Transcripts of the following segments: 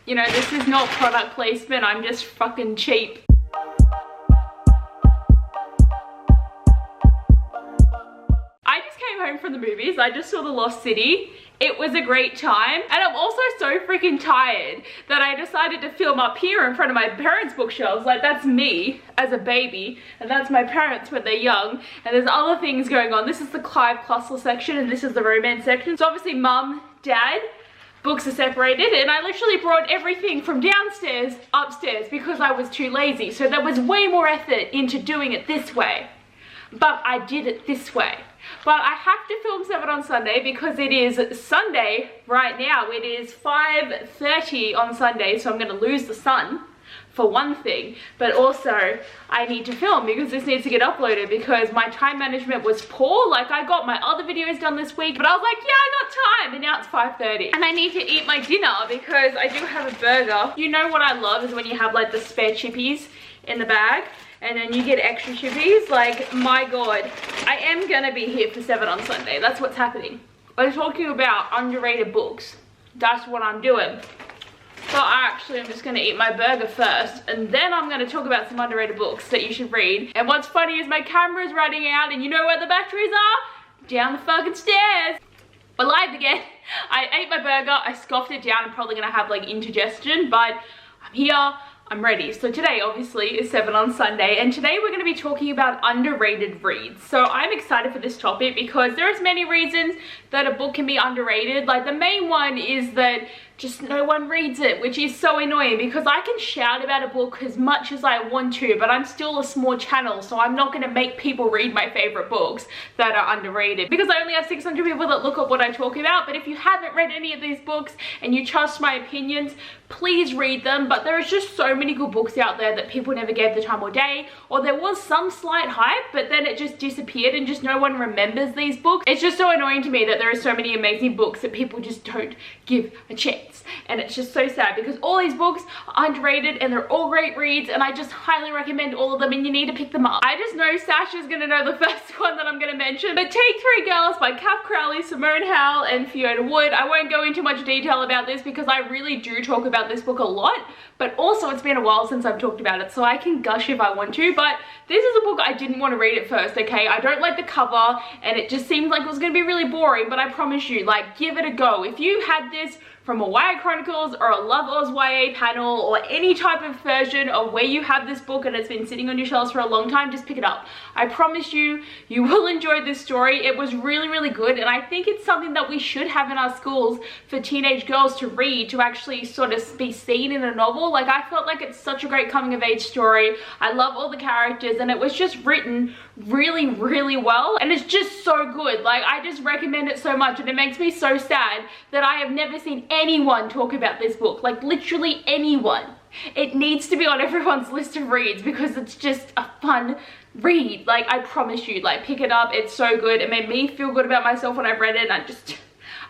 You know, this is not product placement, I'm just fucking cheap. I just came home from the movies, I just saw The Lost City. It was a great time, and I'm also so freaking tired that I decided to film up here in front of my parents' bookshelves. Like, that's me as a baby, and that's my parents when they're young, and there's other things going on. This is the Clive Clussel section, and this is the romance section. So obviously mum, dad, books are separated, and I literally brought everything from downstairs upstairs because I was too lazy. So there was way more effort into doing it this way, but I did it this way. But I have to film 7 on Sunday because it is Sunday right now. It is 5:30 on Sunday, so I'm going to lose the sun for one thing. But also, I need to film because this needs to get uploaded because my time management was poor. Like, I got my other videos done this week, but I was like, yeah, I got time. And now it's 5:30. And I need to eat my dinner because I do have a burger. You know what I love is when you have like the spare chippies in the bag, and then you get extra chippies. Like, my god, I am gonna be here for 7 on Sunday. That's what's happening. I'm talking about underrated books. That's what I'm doing. So actually, I'm just gonna eat my burger first, and then I'm gonna talk about some underrated books that you should read. And what's funny is my camera's running out, and you know where the batteries are? Down the fucking stairs. We're live again. I ate my burger, I scoffed it down. I'm probably gonna have like indigestion, but I'm here. I'm ready. So today obviously is 7 on Sunday, and today we're going to be talking about underrated reads. So I'm excited for this topic because there's many reasons that a book can be underrated. Like, the main one is that just no one reads it, which is so annoying because I can shout about a book as much as I want to, but I'm still a small channel, so I'm not going to make people read my favorite books that are underrated because I only have 600 people that look at what I talk about. But if you haven't read any of these books and you trust my opinions, please read them. But there is just so many good books out there that people never gave the time or day, or there was some slight hype but then it just disappeared and just no one remembers these books. It's just so annoying to me that there are so many amazing books that people just don't give a chance. And it's just so sad because all these books are underrated and they're all great reads, and I just highly recommend all of them, and you need to pick them up. I just know Sasha's gonna know the first one that I'm gonna mention, but Take 3 Girls by Kath Crowley, Simone Howell, and Fiona Wood. I won't go into much detail about this because I really do talk about this book a lot, but also it's been a while since I've talked about it, so I can gush if I want to. But this is a book I didn't want to read at first, okay? I don't like the cover, and it just seemed like it was gonna be really boring, but I promise you, like, give it a go. If you had this from a YA Chronicles or a Love Oz YA panel or any type of version of where you have this book and it's been sitting on your shelves for a long time, just pick it up. I promise you, you will enjoy this story. It was really, really good, and I think it's something that we should have in our schools for teenage girls to read, to actually sort of be seen in a novel. Like, I felt like it's such a great coming of age story. I love all the characters, and it was just written really, really well, and it's just so good. Like, I just recommend it so much, and it makes me so sad that I have never seen anyone talk about this book. Like, literally anyone. It needs to be on everyone's list of reads because it's just a fun read. Like, I promise you, like, pick it up. It's so good. It made me feel good about myself when I read it, and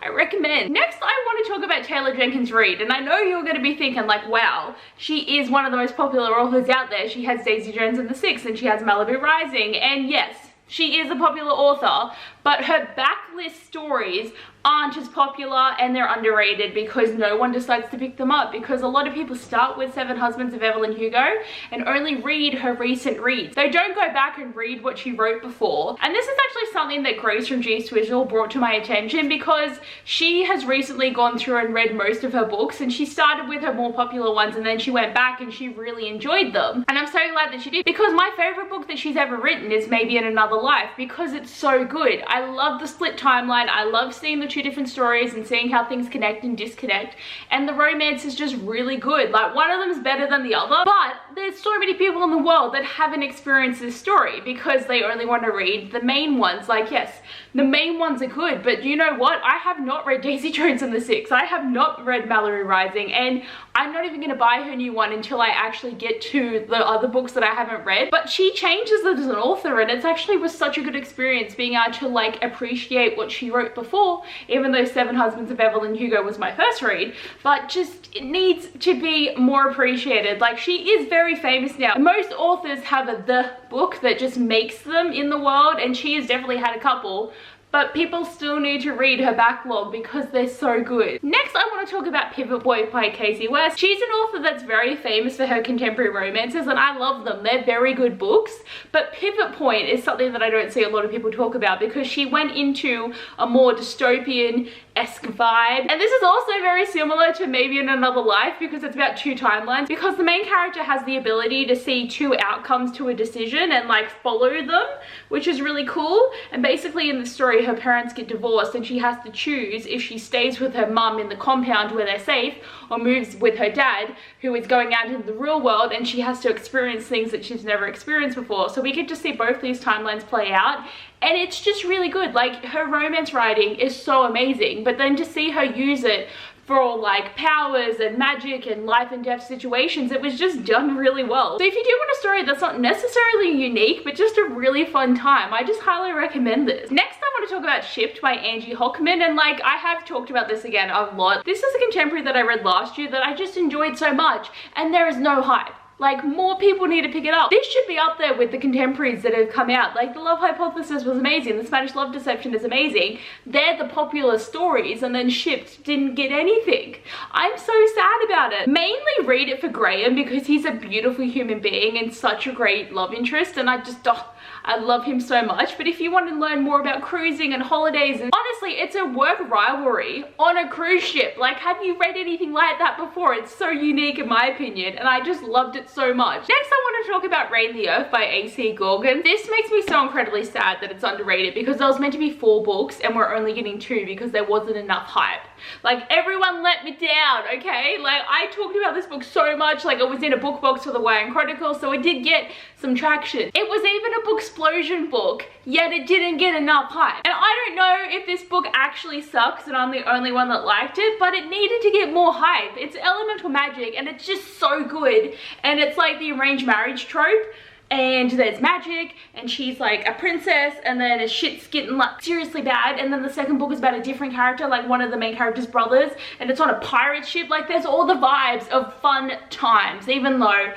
I recommend. Next, I want to talk about Taylor Jenkins Reid, and I know you're going to be thinking like, wow, she is one of the most popular authors out there. She has Daisy Jones and the Six, and she has Malibu Rising, and yes, she is a popular author, but her backlist stories aren't as popular, and they're underrated because no one decides to pick them up, because a lot of people start with Seven Husbands of Evelyn Hugo and only read her recent reads. They don't go back and read what she wrote before. And this is actually something that Grace from G-Swizzel brought to my attention, because she has recently gone through and read most of her books, and she started with her more popular ones and then she went back and she really enjoyed them. And I'm so glad that she did, because my favorite book that she's ever written is Maybe in Another Life, because it's so good. I love the split timeline. I love seeing the two different stories and seeing how things connect and disconnect, and the romance is just really good. Like, one of them is better than the other, but there's so many people in the world that haven't experienced this story because they only want to read the main ones. Like, yes, the main ones are good, but you know what? I have not read Daisy Jones and the Six. I have not read Malibu Rising, and I'm not even going to buy her new one until I actually get to the other books that I haven't read. But she changes as an author, and it's actually was such a good experience being able to like appreciate what she wrote before, even though Seven Husbands of Evelyn Hugo was my first read. But just, it needs to be more appreciated. Like, she is very famous now. Most authors have the book that just makes them in the world, and she has definitely had a couple. but people still need to read her backlog because they're so good. Next, I want to talk about Pivot Boy by Casey West. She's an author that's very famous for her contemporary romances, and I love them. They're very good books, but Pivot Point is something that I don't see a lot of people talk about because she went into a more dystopian-esque vibe. And this is also very similar to Maybe in Another Life because it's about two timelines, because the main character has the ability to see two outcomes to a decision and like follow them, which is really cool. And basically in the story, her parents get divorced and she has to choose if she stays with her mum in the compound where they're safe or moves with her dad, who is going out into the real world, and she has to experience things that she's never experienced before. So we get to see both these timelines play out, and it's just really good. Like, her romance writing is so amazing, but then to see her use it for like powers and magic and life and death situations, it was just done really well. So if you do want a story that's not necessarily unique but just a really fun time, I just highly recommend this. Next, I want to talk about Shipped by Angie Hockman, and like, I have talked about this again a lot. This is a contemporary that I read last year that I just enjoyed so much, and there is no hype. Like, more people need to pick it up. This should be up there with the contemporaries that have come out. Like, The Love Hypothesis was amazing. The Spanish Love Deception is amazing. They're the popular stories, and then Shipped didn't get anything. I'm so sad about it. Mainly read it for Graham because he's a beautiful human being and such a great love interest, and I love him so much. But if you want to learn more about cruising and holidays, and honestly, it's a work rivalry on a cruise ship. Like, have you read anything like that before? It's so unique in my opinion, and I just loved it so much. Next, I want to talk about Rain the Earth by A.C. Gorgon. This makes me so incredibly sad that it's underrated because there was meant to be 4 books and we're only getting 2 because there wasn't enough hype. Like, everyone let me down, okay? Like, I talked about this book so much, like it was in a book box for the YN Chronicles, so it did get some traction. It was even a booksplosion book, yet it didn't get enough hype. And I don't know if this book actually sucks and I'm the only one that liked it, but it needed to get more hype. It's elemental magic and it's just so good. And it's like the arranged marriage trope, and there's magic, and she's like a princess, and then shit's getting like seriously bad, and then the second book is about a different character, like one of the main character's brothers, and it's on a pirate ship. Like, there's all the vibes of fun times, even though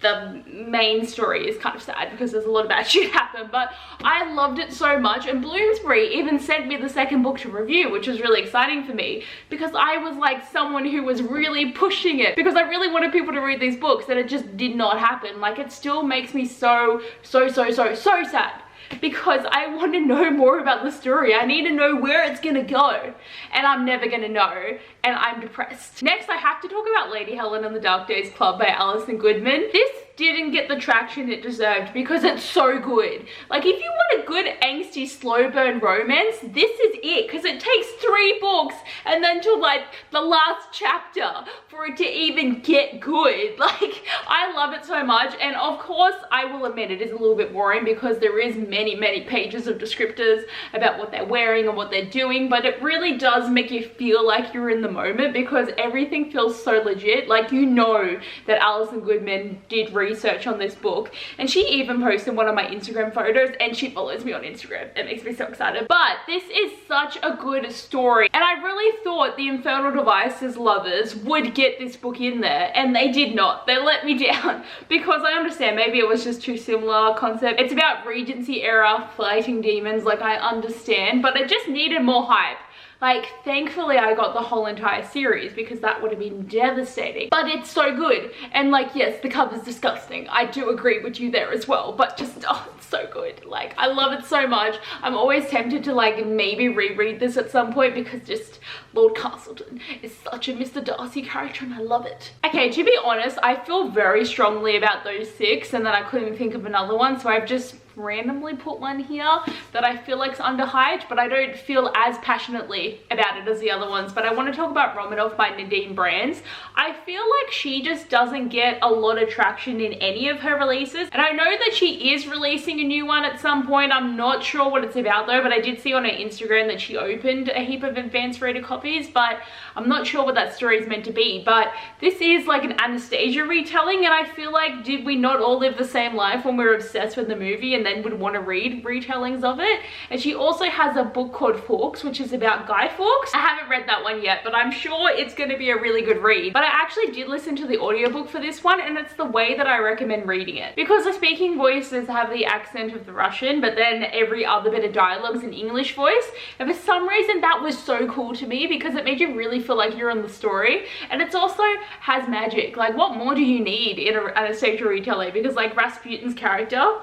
the main story is kind of sad because there's a lot of bad shit happen. But I loved it so much, and Bloomsbury even sent me the second book to review, which was really exciting for me because I was like someone who was really pushing it because I really wanted people to read these books, and it just did not happen. Like, it still makes me so sad because I want to know more about the story. I need to know where it's gonna go, and I'm never gonna know, and I'm depressed. Next, I have to talk about Lady Helen and the Dark Days Club by Alison Goodman. This didn't get the traction it deserved because it's so good. Like, if you want a good angsty slow burn romance, this is it, because it takes 3 books and then to like the last chapter for it to even get good. Like, I love it so much, and of course I will admit it is a little bit boring because there is many pages of descriptors about what they're wearing and what they're doing, but it really does make you feel like you're in the moment because everything feels so legit. Like, you know that Alison Goodman did research on this book, and she even posted one of my Instagram photos, and she follows me on Instagram. It makes me so excited. But this is such a good story, and I really thought the Infernal Devices lovers would get this book in there, and they did not. They let me down because I understand maybe it was just too similar concept. It's about Regency era fighting demons, like, I understand, but it just needed more hype. Like, thankfully I got the whole entire series because that would have been devastating. But it's so good. And like, yes, the cover's disgusting. I do agree with you there as well. But just, oh, it's so good. Like, I love it so much. I'm always tempted to like maybe reread this at some point because just Lord Castleton is such a Mr. Darcy character and I love it. Okay, to be honest, I feel very strongly about those 6 and then I couldn't think of another one. So I've just randomly put one here that I feel like's underhyped, but I don't feel as passionately about it as the other ones. But I want to talk about Romanov by Nadine Brands. I feel like she just doesn't get a lot of traction in any of her releases, and I know that she is releasing a new one at some point. I'm not sure what it's about though, but I did see on her Instagram that she opened a heap of advanced reader copies, but I'm not sure what that story is meant to be. But this is like an Anastasia retelling, and I feel like, did we not all live the same life when we were obsessed with the movie and and then would want to read retellings of it. And she also has a book called Fawkes, which is about Guy Fawkes. I haven't read that one yet, but I'm sure it's going to be a really good read. But I actually did listen to the audiobook for this one, and it's the way that I recommend reading it, because the speaking voices have the accent of the Russian, but then every other bit of dialogue is an English voice. And for some reason that was so cool to me, because it made you really feel like you're in the story. And it's also has magic. Like, what more do you need in a Anastasia retelling? Because like Rasputin's character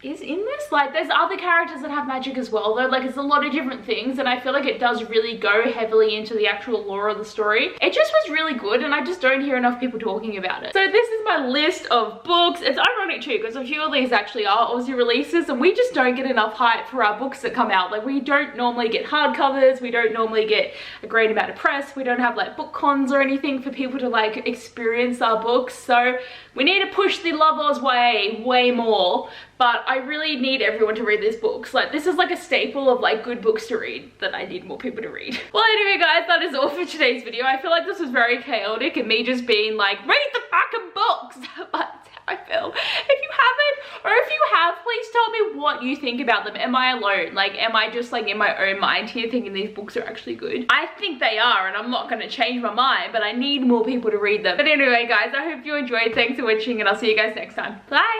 is in this. Like, there's other characters that have magic as well though. Like, it's a lot of different things, and I feel like it does really go heavily into the actual lore of the story. It just was really good, and I just don't hear enough people talking about it. So this is my list of books. It's ironic too, because a few of these actually are Aussie releases, and we just don't get enough hype for our books that come out. Like, we don't normally get hardcovers, we don't normally get a great amount of press, we don't have like book cons or anything for people to like experience our books. So we need to push the Love Oz way more. But I really need everyone to read these books. Like, this is like a staple of like good books to read that I need more people to read. Well, anyway guys, that is all for today's video. I feel like this was very chaotic and me just being like, read the fucking books. But that's how I feel. If you haven't, or if you have, please tell me what you think about them. Am I alone? Like, am I just like in my own mind here thinking these books are actually good? I think they are, and I'm not going to change my mind, but I need more people to read them. But anyway guys, I hope you enjoyed. Thanks for watching, and I'll see you guys next time. Bye!